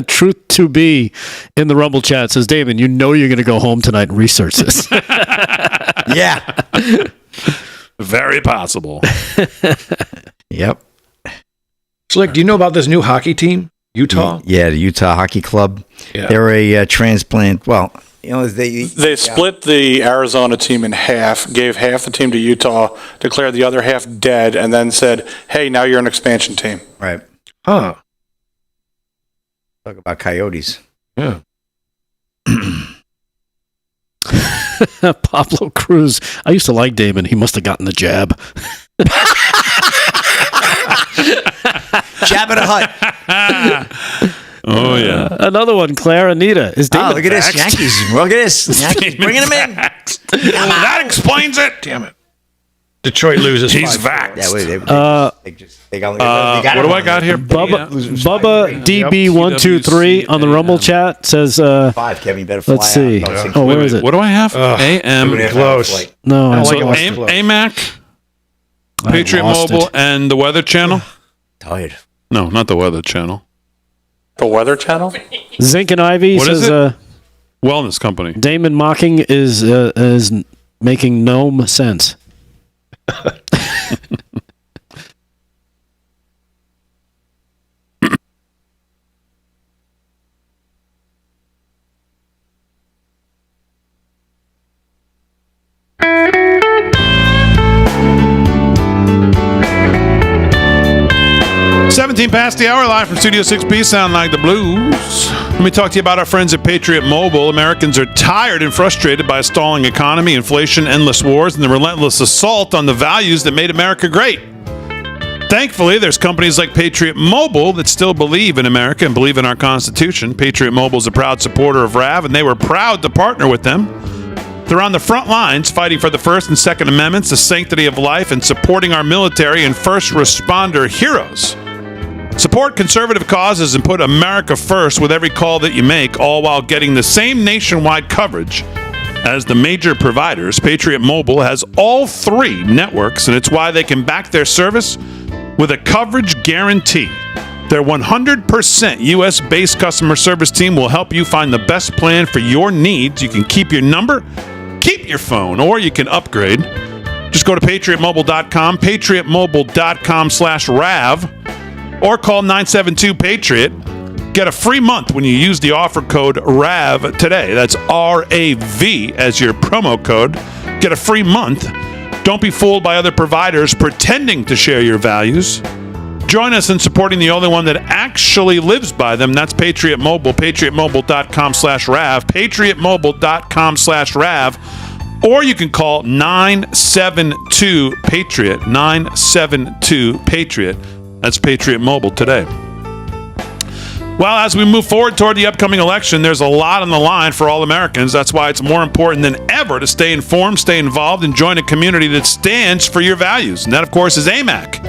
Truth to be in the Rumble chat says, Damon, you know you're going to go home tonight and research this. Yeah. Very possible. Yep. Slick, do you know about this new hockey team, Utah? Yeah, the Utah Hockey Club. Yeah. They're a transplant. Well, they split the Arizona team in half, gave half the team to Utah, declared the other half dead, and then said, hey, now you're an expansion team. Right. Huh. Talk about coyotes. Yeah. Pablo Cruz. I used to like Damon. He must have gotten the jab. Jabba the Hutt. Oh, yeah. Another one, Claire Anita. Is Damon Look at this. vaxxed? Yankees. Look at this. Yankees bringing him in. That explains it. Damn it. Detroit loses. He's 5-4. vaxxed. Yeah, they got what do I got here? Bubba DB123 on the Rumble chat says, 5, Kevin. You better fly let's see. out. Oh, where is it? What do I have? AM. Close. No, I don't So like it when it's close. AMAC, I Patriot lost Mobile, it. and the Weather Channel. Tired. No, not the Weather Channel. The Weather Channel? Zinc and Ivy What is says, it? Wellness Company. Damon mocking is making no sense. 17 past the hour, live from Studio 6B, Sound Like the Blues. Let me talk to you about our friends at Patriot Mobile. Americans are tired and frustrated by a stalling economy, inflation, endless wars, and the relentless assault on the values that made America great. Thankfully, there's companies like Patriot Mobile that still believe in America and believe in our Constitution. Patriot Mobile is a proud supporter of RAV, and they were proud to partner with them. They're on the front lines fighting for the First and Second Amendments, the sanctity of life, and supporting our military and first responder heroes. Support conservative causes and put America first with every call that you make, all while getting the same nationwide coverage as the major providers. Patriot Mobile has all three networks, and it's why they can back their service with a coverage guarantee. Their 100% U.S.-based customer service team will help you find the best plan for your needs. You can keep your number, keep your phone, or you can upgrade. Just go to patriotmobile.com, patriotmobile.com/RAV, or call 972-PATRIOT. Get a free month when you use the offer code RAV today. That's RAV as your promo code. Get a free month. Don't be fooled by other providers pretending to share your values. Join us in supporting the only one that actually lives by them. That's Patriot Mobile, patriotmobile.com/RAV, patriotmobile.com/RAV, or you can call 972-PATRIOT, 972-PATRIOT. That's Patriot Mobile today. Well, as we move forward toward the upcoming election, there's a lot on the line for all Americans. That's why it's more important than ever to stay informed, stay involved, and join a community that stands for your values. And that, of course, is AMAC.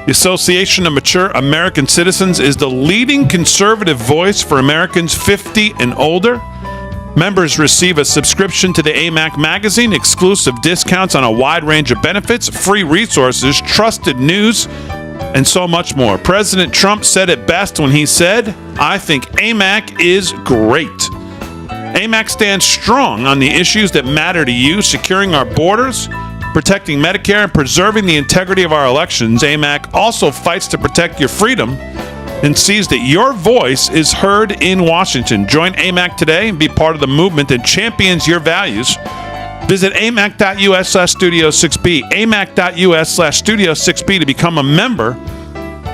The Association of Mature American Citizens is the leading conservative voice for Americans 50 and older. Members receive a subscription to the AMAC magazine, exclusive discounts on a wide range of benefits, free resources, trusted news, and so much more. President Trump said it best when he said, I think AMAC is great. AMAC stands strong on the issues that matter to you, securing our borders, protecting Medicare, and preserving the integrity of our elections. AMAC also fights to protect your freedom and sees that your voice is heard in Washington. Join AMAC today and be part of the movement that champions your values. Visit amac.us/Studio6B, amac.us/Studio6B to become a member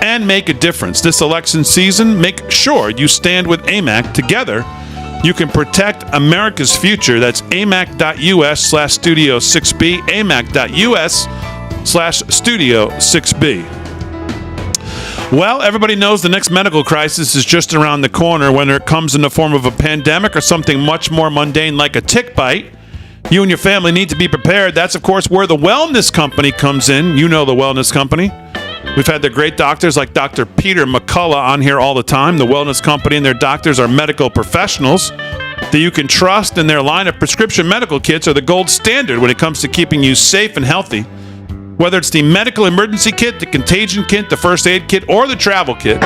and make a difference. This election season, make sure you stand with AMAC. Together, you can protect America's future. That's amac.us/Studio6B, amac.us/Studio6B. Well, everybody knows the next medical crisis is just around the corner, whether it comes in the form of a pandemic or something much more mundane like a tick bite. You and your family need to be prepared. That's, of course, where the Wellness Company comes in. You know the Wellness Company. We've had the great doctors like Dr. Peter McCullough on here all the time. The Wellness Company and their doctors are medical professionals that you can trust, and their line of prescription medical kits are the gold standard when it comes to keeping you safe and healthy. Whether it's the medical emergency kit, the contagion kit, the first aid kit, or the travel kit,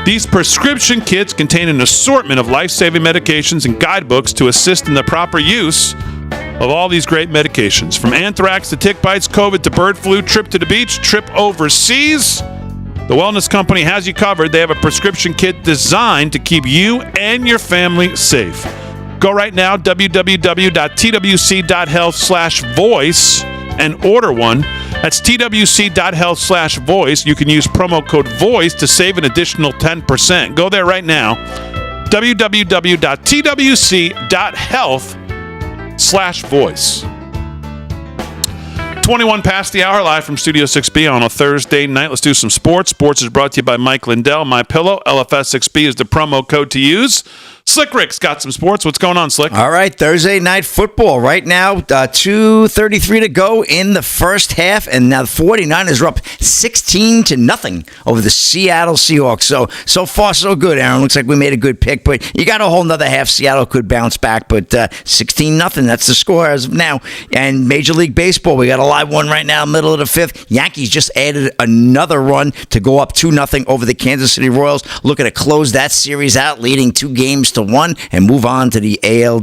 These prescription kits contain an assortment of life-saving medications and guidebooks to assist in the proper use of all these great medications. From anthrax to tick bites, COVID to bird flu, trip to the beach, trip overseas, the Wellness Company has you covered. They have a prescription kit designed to keep you and your family safe. Go right now, www.twc.health/voice, and order one. That's twc.health/voice. You can use promo code VOICE to save an additional 10%. Go there right now, www.twc.health/voice. 21 past the hour, live from Studio 6B on a Thursday night. Let's do some sports. Sports is brought to you by Mike Lindell, MyPillow. LFS6B is the promo code to use. Slick Rick's got some sports. What's going on, Slick? All right, Thursday night football. Right now, 2:33 to go in the first half, and now the 49ers are up 16-0 over the Seattle Seahawks. So far, so good, Aaron. Looks like we made a good pick, but you got a whole nother half. Seattle could bounce back, but 16-0, that's the score as of now. And Major League Baseball, we got a live one right now, middle of the fifth. Yankees just added another run to go up 2-0 over the Kansas City Royals. Looking to close that series out, leading 2-1 and move on to the AL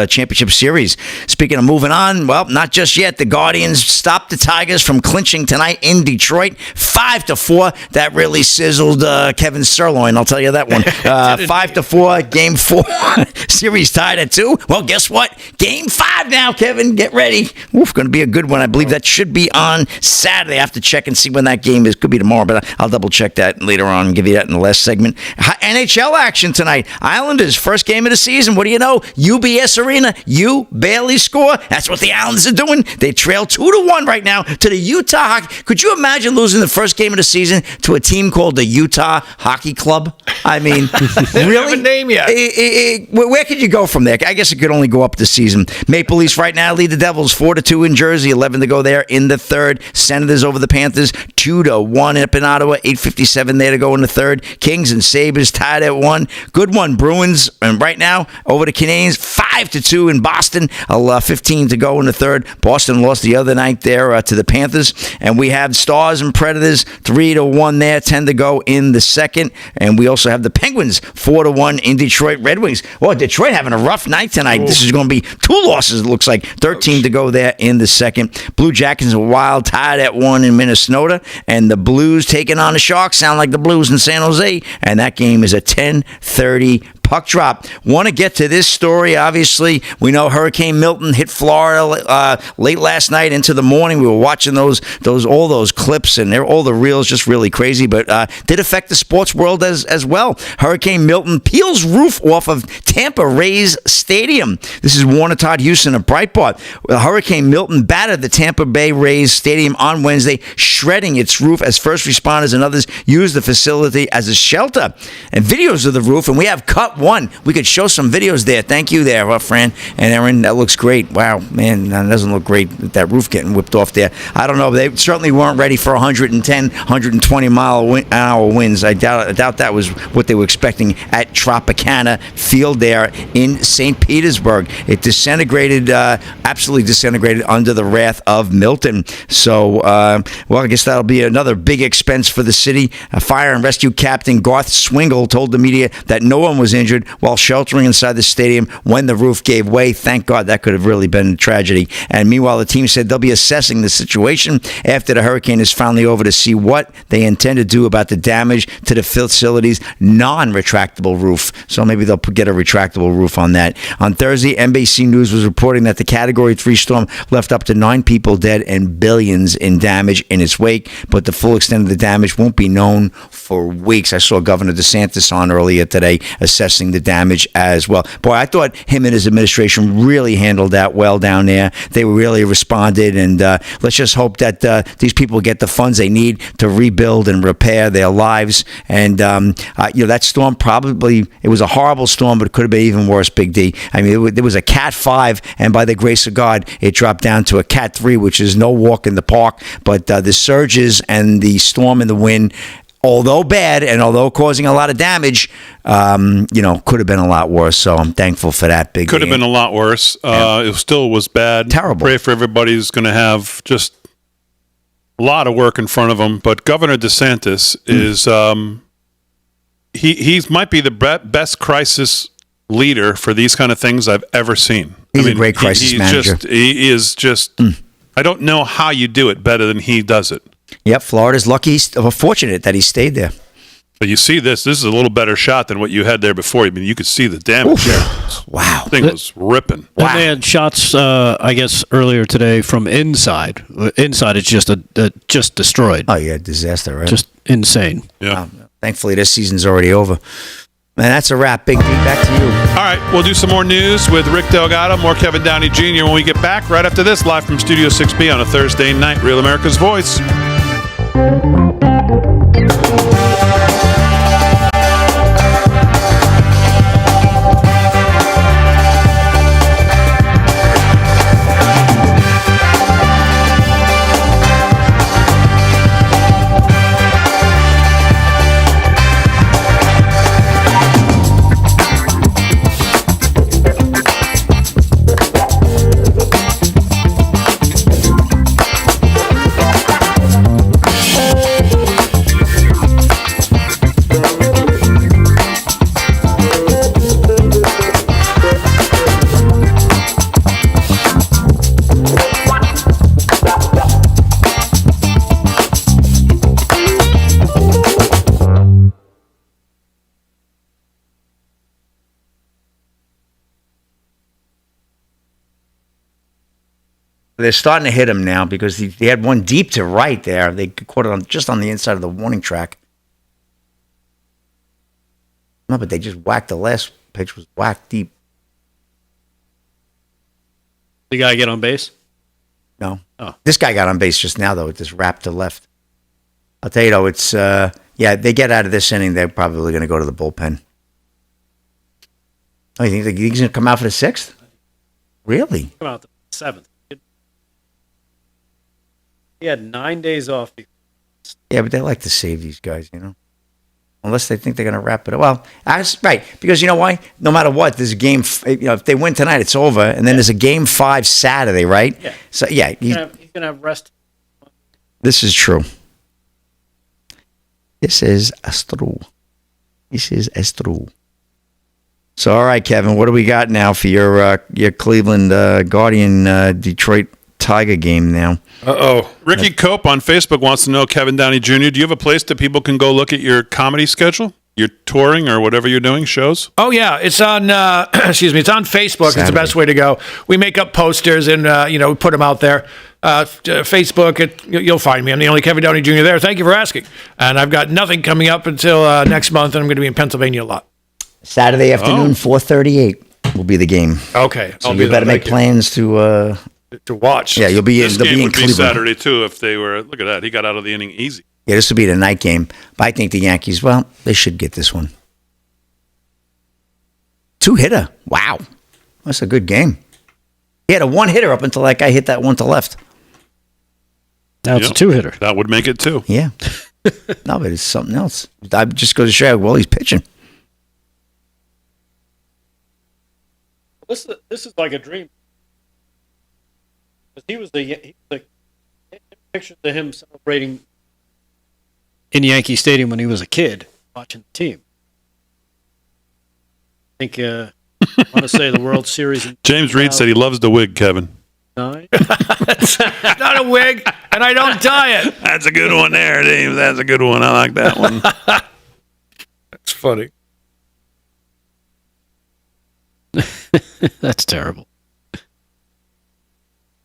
Championship Series. Speaking of moving on, well, not just yet. The Guardians stopped the Tigers from clinching tonight in Detroit, 5-4. That really sizzled Kevin Sirloin, I'll tell you that one. 5-4, Game 4. Series tied at 2. Well, guess what? Game 5 now, Kevin. Get ready. Oof, going to be a good one. I believe that should be on Saturday. I have to check and see when that game is. Could be tomorrow, but I'll double check that later on and give you that in the last segment. NHL action tonight. Islanders, first game of the season. What do you know? UBS Arena. You barely score. That's what the Islanders are doing. They trail 2-1 right now to the Utah Hockey. Could you imagine losing the first game of the season to a team called the Utah Hockey Club? I mean, really? Don't have a name yet. Where could you go from there? I guess it could only go up this season. Maple Leafs right now lead the Devils 4-2 in Jersey, 11 to go there in the third. Senators over the Panthers 2-1 up in Ottawa, 8:57 there to go in the third. Kings and Sabres tied at 1. Good one, Bruins. And right now, over the Canadiens, 5-2 in Boston, 15 to go in the third. Boston lost the other night there to the Panthers. And we have Stars and Predators, 3-1 there, 10 to go in the second. And we also have the Penguins, 4-1 in Detroit. Red Wings, well, Detroit having a rough night tonight. This is going to be 2 losses, it looks like. 13 to go there in the second. Blue Jackets are wild, tied at 1 in Minnesota. And the Blues taking on the Sharks sound like the Blues in San Jose. And that game is a 10:30 puck drop. Want to get to this story. Obviously, we know Hurricane Milton hit Florida late last night into the morning. We were watching all those clips, and all the reels just really crazy, but did affect the sports world as well. Hurricane Milton peels roof off of Tampa Rays Stadium. This is Warner Todd Houston of Breitbart. Hurricane Milton battered the Tampa Bay Rays Stadium on Wednesday, shredding its roof as first responders and others used the facility as a shelter. And videos of the roof, and we have cut one. We could show some videos there. Thank you there, Fran and Aaron. That looks great. Wow, man, that doesn't look great with that roof getting whipped off there. I don't know. They certainly weren't ready for 110, 120 mile an hour winds. I doubt that was what they were expecting at Tropicana Field there in St. Petersburg. It disintegrated, absolutely disintegrated under the wrath of Milton. So, well, I guess that'll be another big expense for the city. Fire and Rescue Captain Garth Swingle told the media that no one was injured while sheltering inside the stadium when the roof gave way. Thank God, that could have really been a tragedy. And meanwhile, the team said they'll be assessing the situation after the hurricane is finally over to see what they intend to do about the damage to the facility's non-retractable roof. So maybe they'll get a retractable roof on that. On Thursday, NBC News was reporting that the Category 3 storm left up to 9 people dead and billions in damage in its wake, but the full extent of the damage won't be known for weeks. I saw Governor DeSantis on earlier today assessing the damage as well. Boy, I thought him and his administration really handled that well down there. They really responded, and let's just hope that these people get the funds they need to rebuild and repair their lives. And that storm it was a horrible storm, but it could have been even worse, Big D. I mean, there was a Cat 5, and by the grace of God, it dropped down to a Cat 3, which is no walk in the park. But the surges and the storm and the wind, although bad and although causing a lot of damage, could have been a lot worse. So I'm thankful for that. Big could have been a lot worse. It still was bad. Terrible. Pray for everybody who's going to have just a lot of work in front of them. But Governor DeSantis is He's might be the best crisis leader for these kind of things I've ever seen. He's a great crisis manager. He is just. I don't know how you do it better than he does it. Yep, Florida's lucky, fortunate that he stayed there. But you see this is a little better shot than what you had there before. I mean, you could see the damage there. Wow. The thing was ripping. And they had shots, I guess, earlier today from inside. Inside, it's just destroyed. Oh, yeah, disaster, right? Just insane. Yeah. Thankfully, this season's already over. Man, that's a wrap. Big D, back to you. All right, we'll do some more news with Rick Delgado, more Kevin Downey Jr. when we get back right after this, live from Studio 6B on a Thursday night. Real America's Voice. They're starting to hit him now because he had one deep to right there. They caught it just on the inside of the warning track. No, but they just whacked the last pitch was whacked deep. The guy get on base? No. Oh. This guy got on base just now, though. It just wrapped to left. I'll tell you, though, it's, they get out of this inning, they're probably going to go to the bullpen. Oh, you think he's going to come out for the sixth? Really? Come out the seventh. He had 9 days off. Yeah, but they like to save these guys, unless they think they're going to wrap it up. Well, right, because you know why? No matter what, there's a game. If they win tonight, it's over, and then there's a game 5 Saturday, right? Yeah. So yeah, He's going to have rest. This is true. This is true. So, all right, Kevin, what do we got now for your Cleveland Guardian Detroit Tiger game now? Ricky Cope on Facebook wants to know, Kevin Downey Jr., do you have a place that people can go look at your comedy schedule? Your touring or whatever you're doing, shows? Oh, yeah. It's on, it's on Facebook. Saturday. It's the best way to go. We make up posters and, we put them out there. Facebook, you'll find me. I'm the only Kevin Downey Jr. there. Thank you for asking. And I've got nothing coming up until next month, and I'm going to be in Pennsylvania a lot. Saturday afternoon, 4:38 will be the game. Okay. So you better make plans to watch. Yeah, you'll be in. This They'll game be in would be Cleveland. Saturday, too, if they were... Look at that. He got out of the inning easy. Yeah, this will be the night game. But I think the Yankees, they should get this one. 2-hitter. Wow. That's a good game. He had a 1-hitter up until that guy hit that one to left. Now it's a 2-hitter. That would make it 2. Yeah. No, but it's something else. I just goes to show you, he's pitching. This is like a dream. Because he was the picture of him celebrating in Yankee Stadium when he was a kid watching the team. I think I want to say the World Series. James Reed said he loves the wig, Kevin. 9. It's not a wig, and I don't dye it. That's a good one there, James. That's a good one. I like that one. That's funny. That's terrible.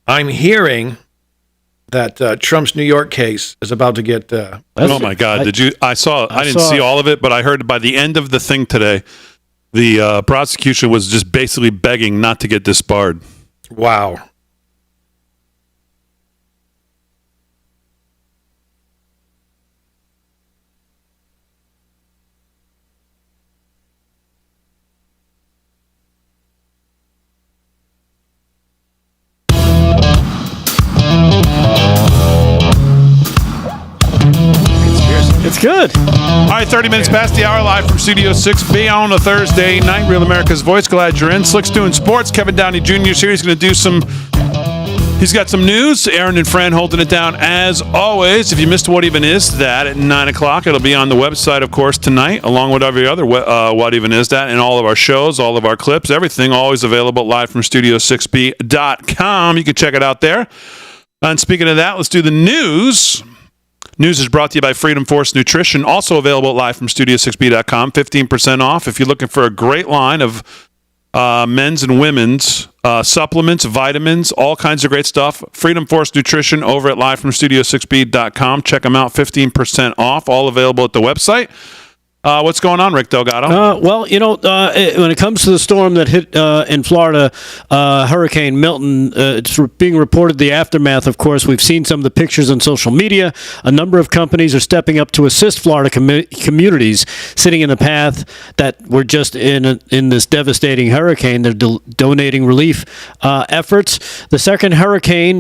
I'm hearing that Trump's New York case is about to get. Oh my God! Did you? I didn't see all of it, but I heard by the end of the thing today, the prosecution was just basically begging not to get disbarred. Wow. It's good. All right, 30 minutes past the hour, live from Studio 6B on a Thursday night. Real America's Voice. Glad you're in. Slick's doing sports. Kevin Downey Jr. is here. He's going to do some He's got some news. Aaron and Fran holding it down as always. If you missed What Even Is That at 9 o'clock, it'll be on the website, of course, tonight, along with every other What Even Is That, and all of our shows, all of our clips, everything always available live from studio6b.com. You can check it out there. And speaking of that, let's do the news. News is brought to you by Freedom Force Nutrition, also available live from studio6b.com. 15% off if you're looking for a great line of men's and women's supplements, vitamins, all kinds of great stuff. Freedom Force Nutrition over at liveFromStudio6B.com. Check them out, 15% off, all available at the website. What's going on, Rick Delgado? Well, when it comes to the storm that hit in Florida, Hurricane Milton, it's being reported the aftermath, of course. We've seen some of the pictures on social media. A number of companies are stepping up to assist Florida communities sitting in the path that were just in this devastating hurricane. They're donating relief efforts. The second Hurricane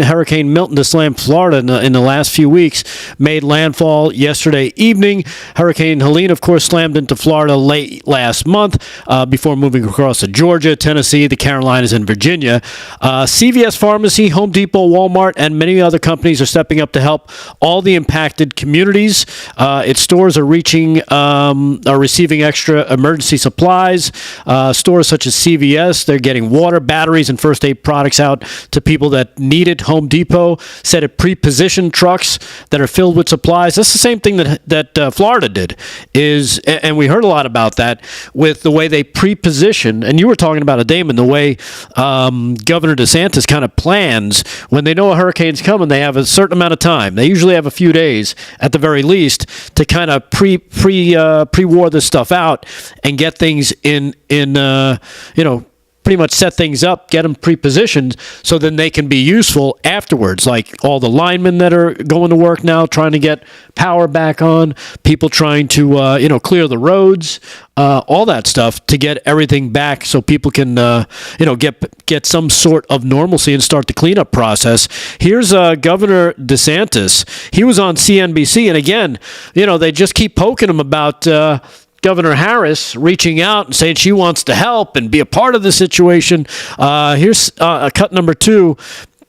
Milton to slam Florida in the last few weeks, made landfall yesterday evening. Hurricane Helene, of course, slammed into Florida late last month before moving across to Georgia, Tennessee, the Carolinas, and Virginia. CVS Pharmacy, Home Depot, Walmart, and many other companies are stepping up to help all the impacted communities. Its stores are receiving extra emergency supplies. Stores such as CVS, they're getting water, batteries, and first aid products out to people that need it. Home Depot set up pre-positioned trucks that are filled with supplies. That's the same thing that Florida did. And we heard a lot about that with the way they pre-position, and you were talking about it, Damon, the way Governor DeSantis kind of plans when they know a hurricane's coming. They have a certain amount of time. They usually have a few days at the very least to kind of pre-war this stuff out and get things in pretty much set things up, get them pre-positioned so then they can be useful afterwards, like all the linemen that are going to work now trying to get power back on, people trying to clear the roads, all that stuff to get everything back so people can get some sort of normalcy and start the cleanup process. Here's Governor DeSantis. He was on CNBC, and again, they just keep poking him about Governor Harris reaching out and saying she wants to help and be a part of the situation. Here's cut number 2.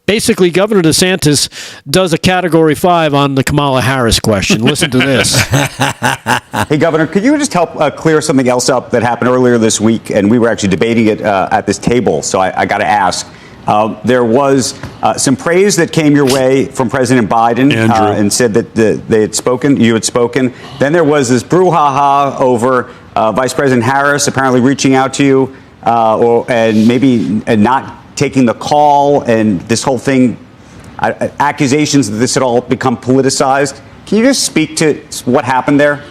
Basically, Governor DeSantis does a Category 5 on the Kamala Harris question. Listen to this. Hey, Governor, could you just help clear something else up that happened earlier this week? And we were actually debating it at this table, so I got to ask. There was some praise that came your way from President Biden and said that you had spoken. Then there was this brouhaha over Vice President Harris apparently reaching out to you and maybe not taking the call, and this whole thing, accusations that this had all become politicized. Can you just speak to what happened there?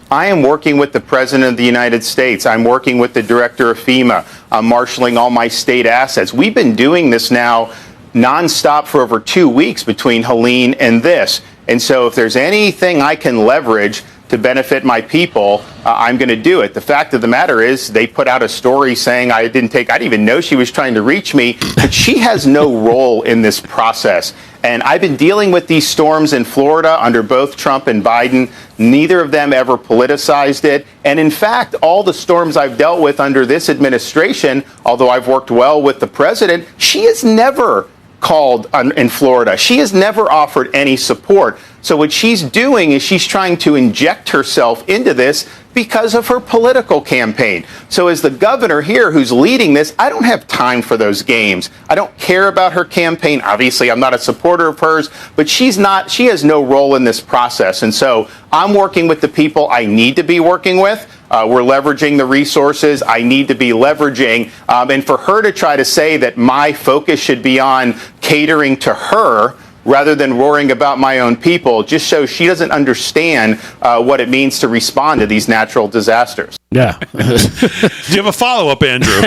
I am working with the President of the United States. I'm working with the Director of FEMA. I'm marshaling all my state assets. We've been doing this now nonstop for over 2 weeks between Helene and this. And so if there's anything I can leverage to benefit my people, I'm going to do it. The fact of the matter is they put out a story saying I didn't even know she was trying to reach me, but she has no role in this process. And I've been dealing with these storms in Florida under both Trump and Biden. Neither of them ever politicized it. And in fact, all the storms I've dealt with under this administration, although I've worked well with the president, she has never called in Florida. She has never offered any support. So what she's doing is she's trying to inject herself into this because of her political campaign. So as the governor here who's leading this, I don't have time for those games. I don't care about her campaign. Obviously, I'm not a supporter of hers, but she has no role in this process. And so I'm working with the people I need to be working with. We're leveraging the resources I need to be leveraging. And for her to try to say that my focus should be on catering to her rather than worrying about my own people just shows she doesn't understand what it means to respond to these natural disasters. Yeah. Do you have a follow-up, Andrew?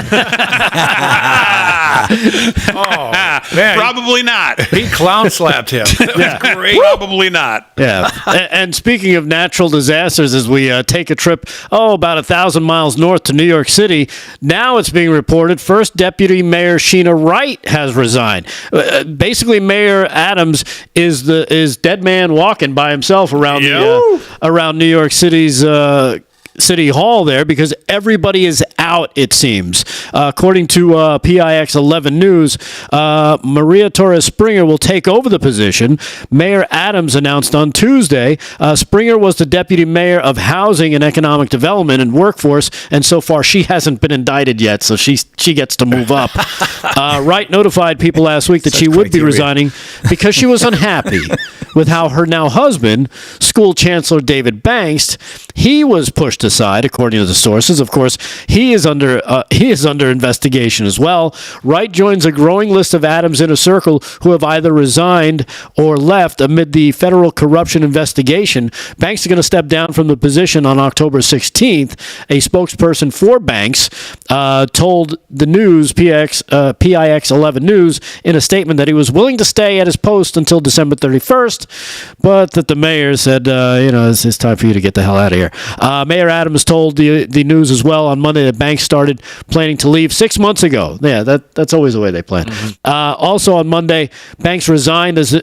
Man, Probably not. he clown slapped him. That was great. Probably not. Yeah. And speaking of natural disasters, as we take a trip, about 1,000 miles north to New York City, now it's being reported First Deputy Mayor Sheena Wright has resigned. Basically, Mayor Adams is dead man walking by himself around New York City's City Hall there because everybody is out, it seems. According to PIX 11 News, Maria Torres Springer will take over the position. Mayor Adams announced on Tuesday. Springer was the deputy mayor of Housing and Economic Development and Workforce, and so far she hasn't been indicted yet, so she gets to move up. Wright notified people last week that she would be resigning because she was unhappy with how her now husband, school chancellor David Banks, he was pushed aside, according to the sources. Of course, he is under investigation as well. Wright joins a growing list of Adams' inner circle who have either resigned or left amid the federal corruption investigation. Banks is going to step down from the position on October 16th. A spokesperson for Banks told the news, PIX 11 News, in a statement that he was willing to stay at his post until December 31st, but that the mayor said, it's time for you to get the hell out of here. Mayor Adams told the news as well on Monday that Banks started planning to leave 6 months ago. Yeah, that's always the way they plan. Also on Monday, Banks resigned as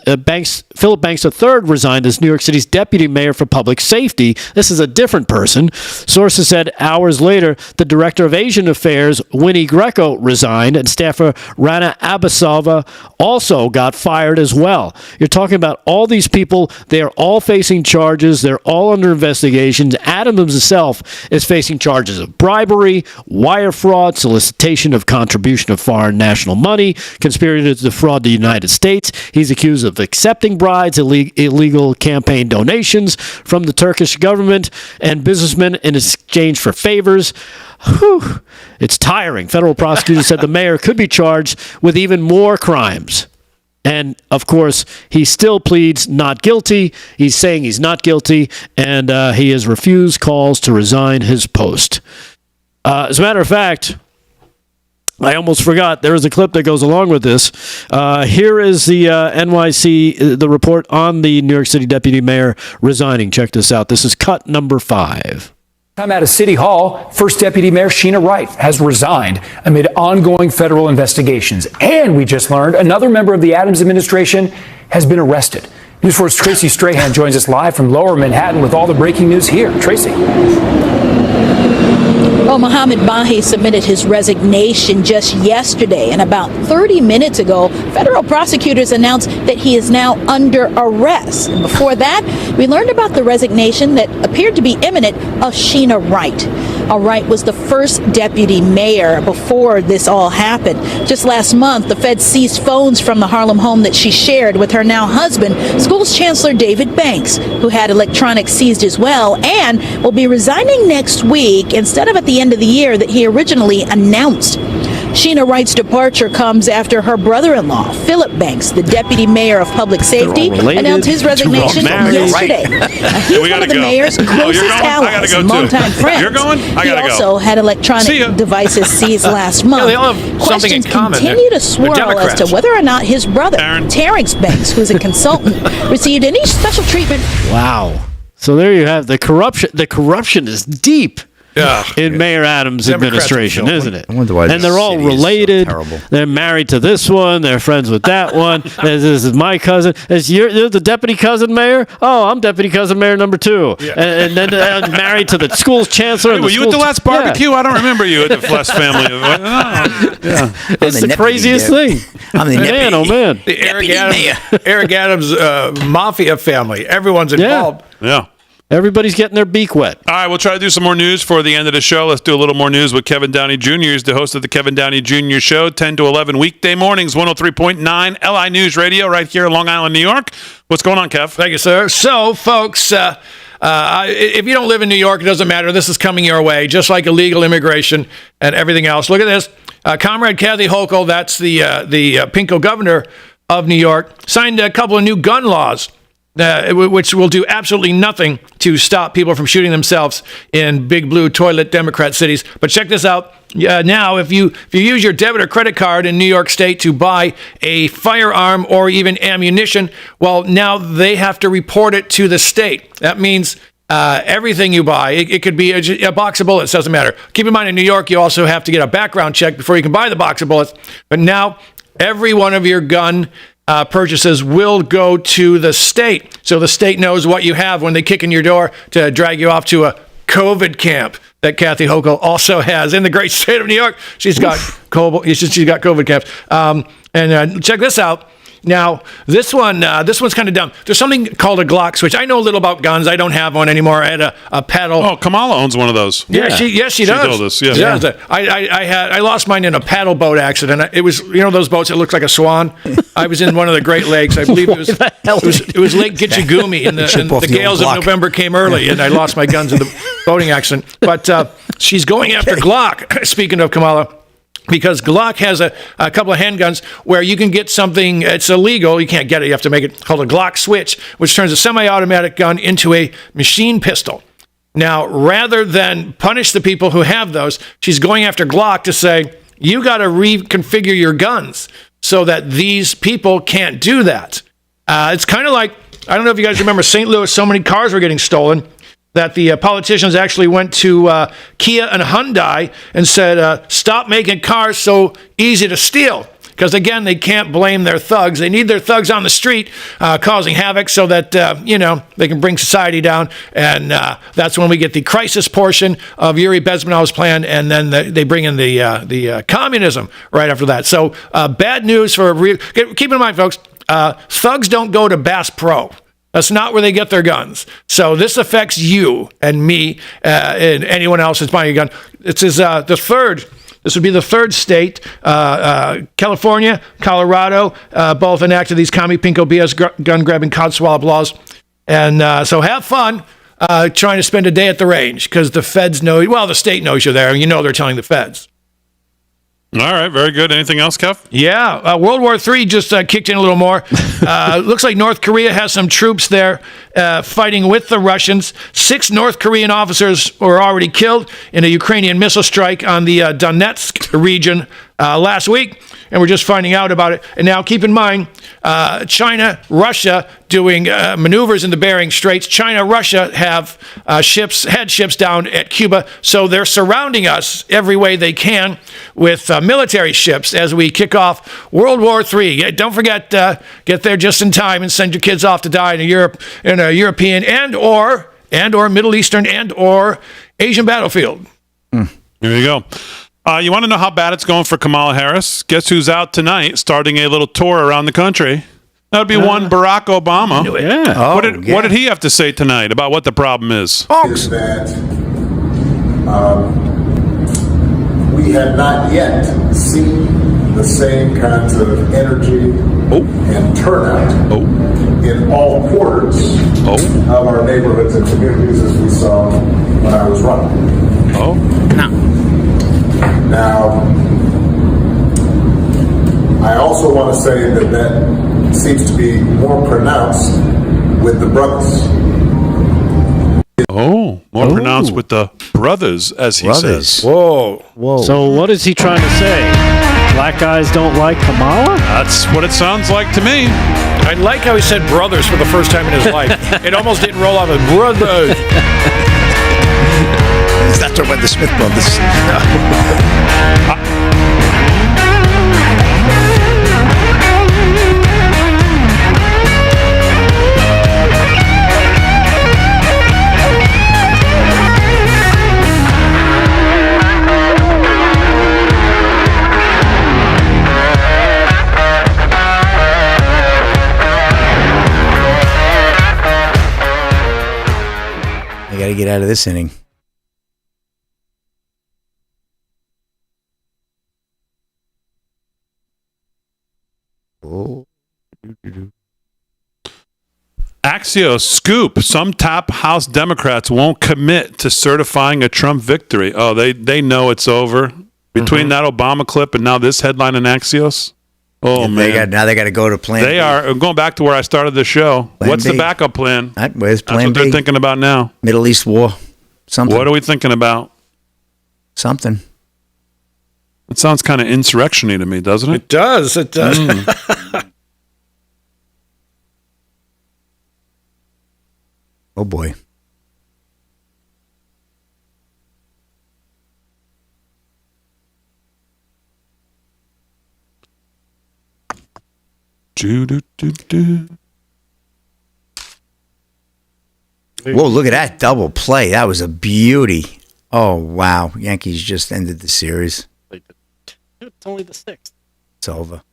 Philip Banks III resigned as New York City's deputy mayor for public safety. This is a different person. Sources said hours later, the director of Asian Affairs, Winnie Greco, resigned, and staffer Rana Abasova also got fired as well. You're talking about all these people. They are all facing charges. They're all under investigations. Adams himself is facing charges of bribery, wire fraud, solicitation of contribution of foreign national money, conspiracy to defraud the United States. He's accused of accepting bribes, illegal campaign donations from the Turkish government and businessmen in exchange for favors. Whew. It's tiring. Federal prosecutors said the mayor could be charged with even more crimes. And, of course, he still pleads not guilty. He's saying he's not guilty, and he has refused calls to resign his post. As a matter of fact, I almost forgot. There is a clip that goes along with this. Here is the NYC, the report on the New York City deputy mayor resigning. Check this out. This is cut number 5. Time out of City Hall, First Deputy Mayor Sheena Wright has resigned amid ongoing federal investigations. And we just learned another member of the Adams administration has been arrested. News 4's Tracy Strahan joins us live from Lower Manhattan with all the breaking news here. Tracy. Well, Mohammed Bahi submitted his resignation just yesterday, and about 30 minutes ago, federal prosecutors announced that he is now under arrest. And before that, we learned about the resignation that appeared to be imminent of Sheena Wright. Wright was the first deputy mayor before this all happened. Just last month, the Fed seized phones from the Harlem home that she shared with her now husband, Schools Chancellor David Banks, who had electronics seized as well, and will be resigning next week instead of at the end of the year that he originally announced. Sheena Wright's departure comes after her brother-in-law, Philip Banks, the deputy mayor of public safety, announced his resignation yesterday. He's one of the mayor's closest allies and longtime friends. You're going? I gotta go. He also had electronic devices seized last month. They all have Questions something in common. continue to swirl as to whether or not his brother, Terrence Banks, who's a consultant, received any special treatment. Wow. So there you have the corruption. The corruption is deep. In Mayor Adams' administration, isn't it? I wonder why. And they're all related. So terrible. They're married to this one. They're friends with that one. This is my cousin. You're the deputy cousin mayor. Oh, I'm deputy cousin mayor number 2. Yeah. And then married to the school's chancellor. Hey, were you at the last barbecue? Yeah. I don't remember you at the Fless family. It's the craziest thing. I'm the man, oh man. The Eric Adams mafia family. Everyone's involved. Yeah. Everybody's getting their beak wet. All right, we'll try to do some more news for the end of the show. Let's do a little more news with Kevin Downey Jr. He's the host of the Kevin Downey Jr. Show, 10 to 11 weekday mornings, 103.9 LI News Radio right here in Long Island, New York. What's going on, Kev? Thank you, sir. So, folks, if you don't live in New York, it doesn't matter. This is coming your way, just like illegal immigration and everything else. Look at this. Comrade Kathy Hochul, that's the Pinko governor of New York, signed a couple of new gun laws. Which will do absolutely nothing to stop people from shooting themselves in big blue toilet Democrat cities. But check this out. Now, if you use your debit or credit card in New York State to buy a firearm or even ammunition, well, now they have to report it to the state. That means everything you buy. It could be a box of bullets. Doesn't matter. Keep in mind, in New York, you also have to get a background check before you can buy the box of bullets. But now, every one of your gun purchases will go to the state. So the state knows what you have when they kick in your door to drag you off to a COVID camp that Kathy Hochul also has in the great state of New York. She's got COVID camps. And check this out. Now, this one's kind of dumb. There's something called a Glock switch. I know a little about guns. I don't have one anymore. I had a paddle. Oh, Kamala owns one of those. Yeah, she does. She told us, yeah. She does. I lost mine in a paddle boat accident. It was, those boats that look like a swan. I was in one of the Great Lakes. I believe it was Lake Gitchagumi, and the gales of November came early, and I lost my guns in the boating accident. But she's going after Glock. Speaking of Kamala. Because Glock has a couple of handguns where you can get something, it's illegal, you can't get it, you have to make it, called a Glock switch, which turns a semi-automatic gun into a machine pistol. Now, rather than punish the people who have those, she's going after Glock to say, you got to reconfigure your guns so that these people can't do that. It's kind of like, I don't know if you guys remember St. Louis, so many cars were getting stolen that the politicians actually went to Kia and Hyundai and said, stop making cars so easy to steal. Because, again, they can't blame their thugs. They need their thugs on the street causing havoc so that, they can bring society down. And that's when we get the crisis portion of Yuri Bezmenov's plan, and then they bring in the communism right after that. So bad news for keep in mind, folks, thugs don't go to Bass Pro. That's not where they get their guns. So this affects you and me and anyone else that's buying a gun. This is This would be the third state. California, Colorado, both enacted these commie pinko BS gun grabbing codswallop laws. And so have fun trying to spend a day at the range because the feds know. Well, the state knows you're there, and they're telling the feds. All right, very good. Anything else, Kev? Yeah, World War III just kicked in a little more. Looks like North Korea has some troops there fighting with the Russians. 6 North Korean officers were already killed in a Ukrainian missile strike on the Donetsk region last week, and we're just finding out about it. And now keep in mind, China, Russia doing maneuvers in the Bering Straits. China, Russia have had ships down at Cuba, so they're surrounding us every way they can with military ships as we kick off World War III. Don't forget, get there just in time and send your kids off to die in a European and or Middle Eastern and or Asian battlefield. Here you go. You want to know how bad it's going for Kamala Harris? Guess who's out tonight starting a little tour around the country? That would be one Barack Obama. Yeah. What did he have to say tonight about what the problem is? Is that we have not yet seen the same kinds of energy and turnout in all quarters of our neighborhoods and communities as we saw when I was running. Now, I also want to say that seems to be more pronounced with the brothers. More pronounced with the brothers, as he says. Whoa. So what is he trying to say? Black guys don't like Kamala? That's what it sounds like to me. I like how he said brothers for the first time in his life. It almost didn't roll off as brothers. He's not talking about the Smith brothers. I got to get out of this inning. Axios scoop. Some top House Democrats won't commit to certifying a Trump victory. Oh, they know it's over. Between that Obama clip and now this headline in Axios. Oh, man. Now they got to go to plan B. They are going back to where I started the show. What's the backup plan? Where's plan That's what B? they're thinking about now. Middle East war. Something. What are we thinking about? Something. It sounds kind of insurrection-y to me, doesn't it? It does. Oh, boy. Whoa, look at that double play. That was a beauty. Oh, wow. Yankees just ended the series. It's only the 6th. It's over.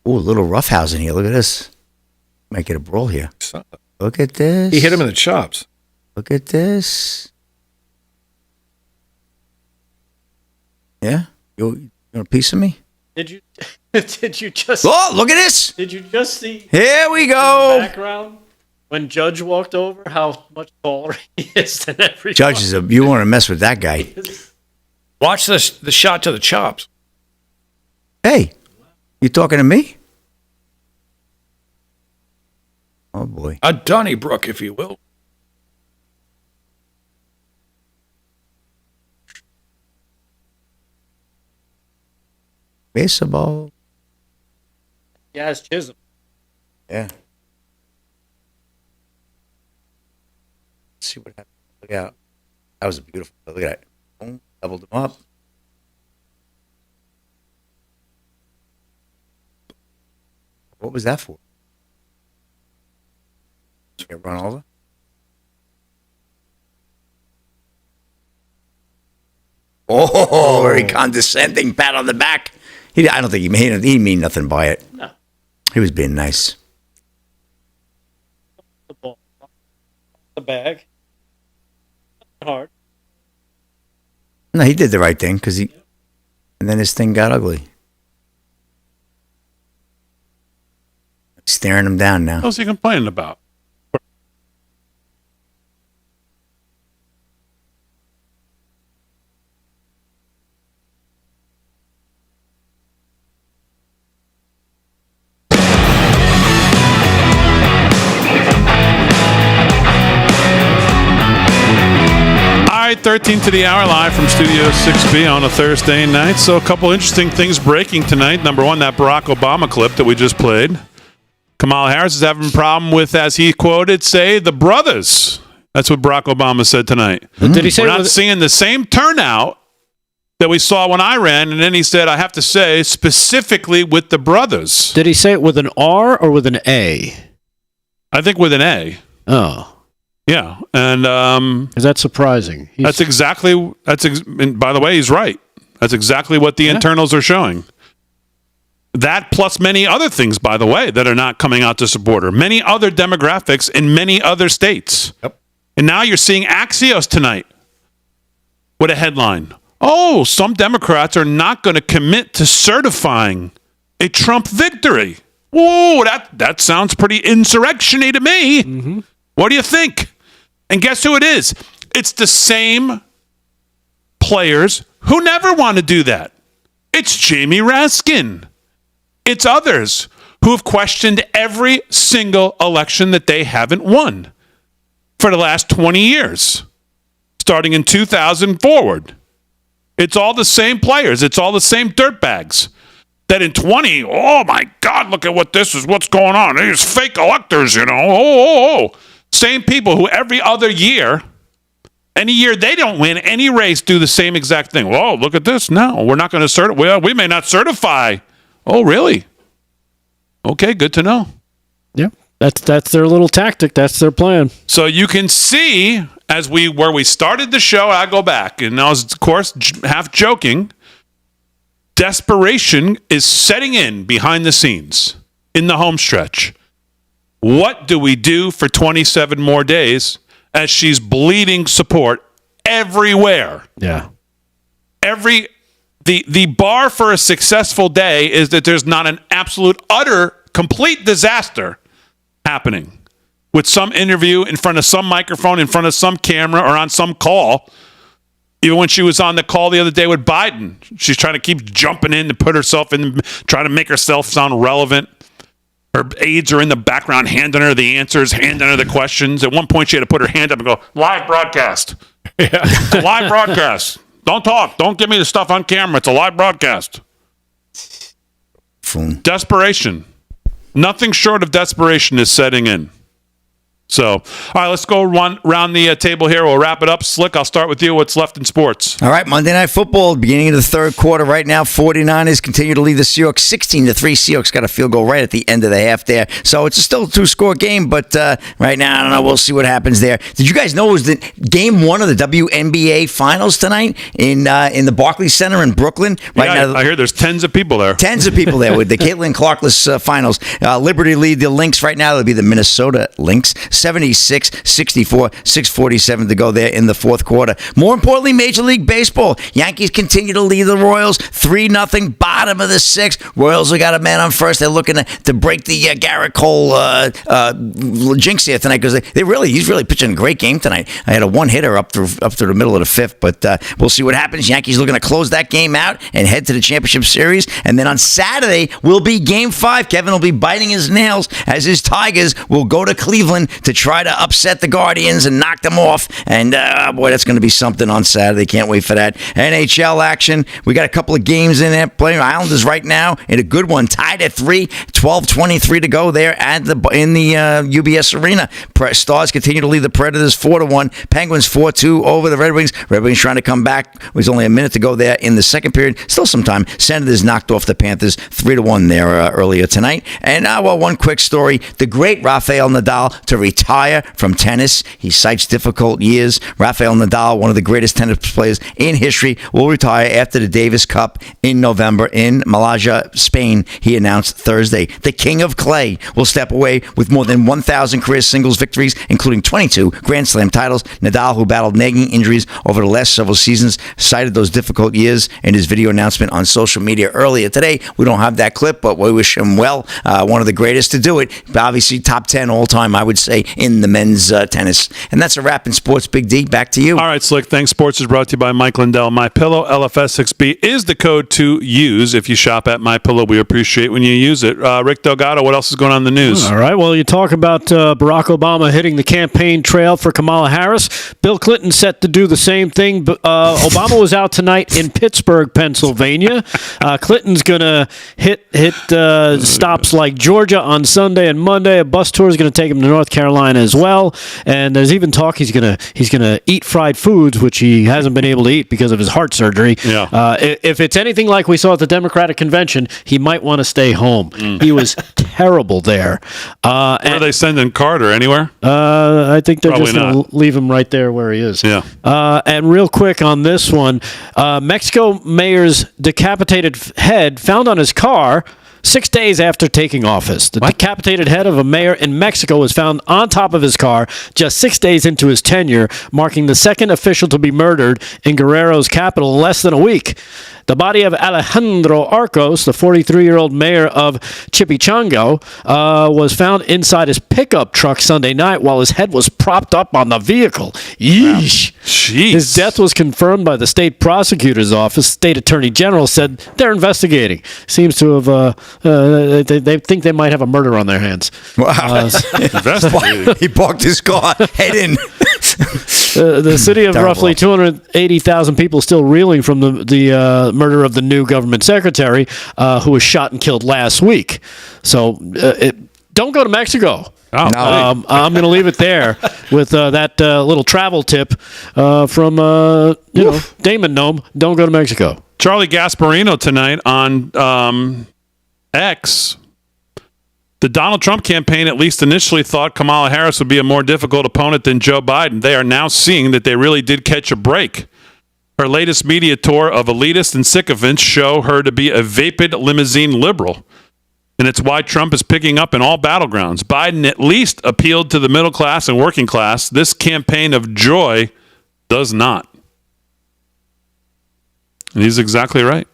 Ooh, a little roughhousing here. Look at this. Might get a brawl here. Look at this. He hit him in the chops. Look at this. Yeah? You want a piece of me? Did you just? Oh, look at this. Did you just see? Here we In the go. background when Judge walked over, how much taller he is than everybody. Judge is you want to mess with that guy. Watch the shot to the chops. Hey, you talking to me? Oh, boy. A Donnybrook, if you will. Baseball. Yeah, it's Chisholm. Yeah. Let's see what happened. Look out. That was a beautiful. Look at that. Boom, doubled him up. What was that for? Did you get run over? Oh, very condescending pat on the back. I don't think he didn't mean nothing by it. No. He was being nice. The ball, the bag, hard. No, he did the right thing and then his thing got ugly. Staring him down now. What's he complaining about? All right, 13 to the hour, live from Studio 6B on a Thursday night. So a couple interesting things breaking tonight. Number one, that Barack Obama clip that we just played. Kamala Harris is having a problem with, as he quoted, say, the brothers. That's what Barack Obama said tonight. Did he say we're not seeing the same turnout that we saw when I ran? And then he said, I have to say, specifically with the brothers. Did he say it with an R or with an A? I think with an A. Oh. Yeah. And is that surprising? And by the way, he's right. That's exactly what the internals are showing. That plus many other things, by the way, that are not coming out to support her. Many other demographics in many other states. Yep. And now you're seeing Axios tonight with a headline. Oh, some Democrats are not going to commit to certifying a Trump victory. Whoa, that sounds pretty insurrection-y to me. Mm-hmm. What do you think? And guess who it is? It's the same players who never want to do that. It's Jamie Raskin. It's others who have questioned every single election that they haven't won for the last 20 years, starting in 2000 forward. It's all the same players. It's all the same dirtbags. That in 20, oh my God, look at what's going on. There's fake electors, Oh. Same people who every other year, any year they don't win any race, do the same exact thing. Whoa, look at this. No, we're not going to certify. Well, we may not certify. Oh, really? Okay, good to know. Yeah, that's their little tactic. That's their plan. So you can see where we started the show. I go back, and I was, of course, half joking. Desperation is setting in behind the scenes in the home stretch. What do we do for 27 more days as she's bleeding support everywhere? Yeah. The bar for a successful day is that there's not an absolute, utter, complete disaster happening with some interview in front of some microphone, in front of some camera, or on some call. Even when she was on the call the other day with Biden, she's trying to keep jumping in to put herself in, trying to make herself sound relevant. Her aides are in the background handing her the answers, handing her the questions. At one point, she had to put her hand up and go, live broadcast. Yeah. It's a live broadcast. Don't talk. Don't give me the stuff on camera. It's a live broadcast. Phone. Desperation. Nothing short of desperation is setting in. So, all right, let's go round the table here. We'll wrap it up. Slick, I'll start with you. What's left in sports? All right, Monday Night Football, beginning of the third quarter right now. 49ers continue to lead the Seahawks 16-3. Seahawks got a field goal right at the end of the half there. So it's still a 2-score game, but right now, I don't know. We'll see what happens there. Did you guys know it was the game one of the WNBA Finals tonight in the Barclays Center in Brooklyn? Right now, I hear there's tens of people there. Tens of people there with the Caitlin Clarkless Finals. Liberty lead the Lynx right now. It'll be the Minnesota Lynx. 76-64, 6:47 to go there in the fourth quarter. More importantly, Major League Baseball. Yankees continue to lead the Royals 3-0, bottom of the sixth. Royals have got a man on first. They're looking to break the Garrett Cole jinx here tonight because he's really pitching a great game tonight. I had a one-hitter up through the middle of the fifth, but we'll see what happens. Yankees looking to close that game out and head to the championship series. And then on Saturday will be Game 5. Kevin will be biting his nails as his Tigers will go to Cleveland to try to upset the Guardians and knock them off. And, boy, that's going to be something on Saturday. Can't wait for that. NHL action. We got a couple of games in there playing. Islanders right now in a good one. Tied at 3. 12:23 to go there in the UBS Arena. Stars continue to lead the Predators 4-1. Penguins 4-2 over the Red Wings. Red Wings trying to come back. It was only a minute to go there in the second period. Still some time. Senators knocked off the Panthers 3-1 there earlier tonight. And, one quick story. The great Rafael Nadal to retire from tennis. He cites difficult years. Rafael Nadal, one of the greatest tennis players in history, will retire after the Davis Cup in November in Malaga, Spain. He announced Thursday. The King of Clay will step away with more than 1,000 career singles victories, including 22 Grand Slam titles. Nadal, who battled nagging injuries over the last several seasons, cited those difficult years in his video announcement on social media earlier today. We don't have that clip, but we wish him well. One of the greatest to do it. Obviously, top 10 all time, I would say, in the men's tennis. And that's a wrap in sports. Big D, back to you. All right, Slick. Thanks. Sports is brought to you by Mike Lindell. MyPillow LFS6B is the code to use if you shop at MyPillow. We appreciate when you use it. Rick Delgado, what else is going on in the news? All right. Well, you talk about Barack Obama hitting the campaign trail for Kamala Harris. Bill Clinton set to do the same thing. Obama was out tonight in Pittsburgh, Pennsylvania. Clinton's going to hit stops like Georgia on Sunday and Monday. A bus tour is going to take him to North Carolina as well. And there's even talk he's gonna eat fried foods, which he hasn't been able to eat because of his heart surgery. Yeah. If it's anything like we saw at the Democratic convention, he might want to stay home. He was terrible there. Where are they sending Carter? Anywhere? I think they're Probably just going to leave him right there where he is. Yeah. And real quick on this one, Mexico mayor's decapitated head found on his car 6 days after taking office. The decapitated head of a mayor in Mexico was found on top of his car just 6 days into his tenure, marking the second official to be murdered in Guerrero's capital in less than a week. The body of Alejandro Arcos, the 43-year-old mayor of Chipichango, was found inside his pickup truck Sunday night while his head was propped up on the vehicle. Yeesh. Jeez. His death was confirmed by the state prosecutor's office. State attorney general said they're investigating. Seems to have, they think they might have a murder on their hands. Wow. Investigating. He parked his car, head in. The city of Terrible. roughly 280,000 people still reeling from the murder of the new government secretary who was shot and killed last week. So don't go to Mexico. Oh, No. I'm going to leave it there with that little travel tip from Damon Gnome. Don't go to Mexico. Charlie Gasparino tonight on X. The Donald Trump campaign, at least initially, thought Kamala Harris would be a more difficult opponent than Joe Biden. They are now seeing that they really did catch a break. Her latest media tour of elitists and sycophants show her to be a vapid limousine liberal. And it's why Trump is picking up in all battlegrounds. Biden at least appealed to the middle class and working class. This campaign of joy does not. And he's exactly right.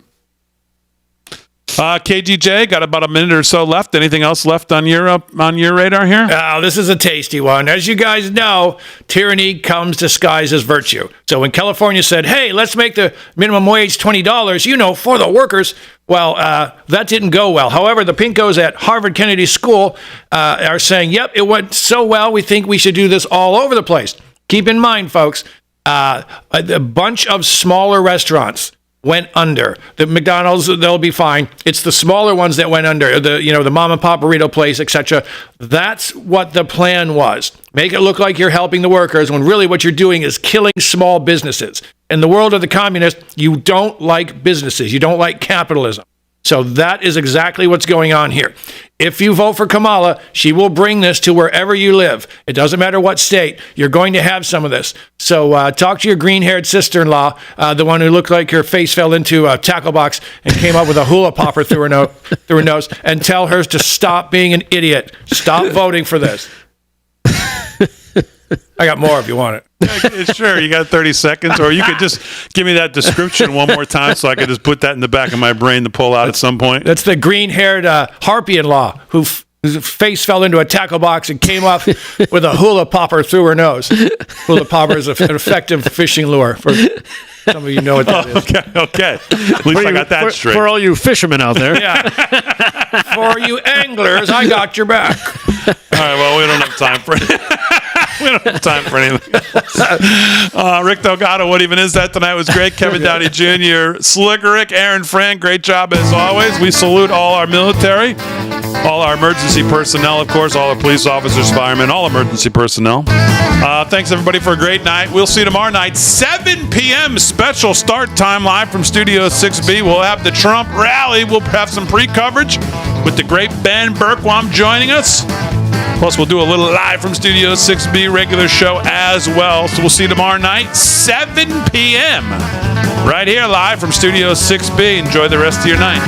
KGJ, got about a minute or so left. Anything else left on your radar here? This is a tasty one. As you guys know, tyranny comes disguised as virtue. So when California said, hey, let's make the minimum wage $20, for the workers, well, that didn't go well. However, the Pinkos at Harvard Kennedy School are saying, yep, it went so well, we think we should do this all over the place. Keep in mind, folks, a bunch of smaller restaurants went under. The McDonald's, they'll be fine. It's the smaller ones that went under. The mom and pop burrito place, etc. That's what the plan was. make it look like you're helping the workers when really what you're doing is killing small businesses. In the world of the communists, you don't like businesses. You don't like capitalism. So that is exactly what's going on here. If you vote for Kamala, she will bring this to wherever you live. It doesn't matter what state. You're going to have some of this. So talk to your green-haired sister-in-law, the one who looked like her face fell into a tackle box and came up with a hula popper through her nose, and tell her to stop being an idiot. Stop voting for this. I got more if you want it. Sure, you got 30 seconds, or you could just give me that description one more time so I could just put that in the back of my brain to pull out at some point. That's the green-haired harpy-in-law whose face fell into a tackle box and came up with a hula popper through her nose. Hula popper is an effective fishing lure. For some of you know what that is. Okay. At least I got that straight. For all you fishermen out there. Yeah. For you anglers, I got your back. All right, well, we don't have time for it. We don't have time for anything else. Rick Delgado, what even is that tonight was great. Kevin Downey Jr., Slicker Rick, Aaron Frank, great job as always. We salute all our military, all our emergency personnel, of course, all our police officers, firemen, all emergency personnel. Thanks, everybody, for a great night. We'll see you tomorrow night, 7 p.m. special start time live from Studio 6B. We'll have the Trump rally. We'll have some pre-coverage with the great Ben Berkwam joining us. Plus, we'll do a little live from Studio 6B regular show as well. So we'll see you tomorrow night, 7 p.m. right here live from Studio 6B. Enjoy the rest of your night.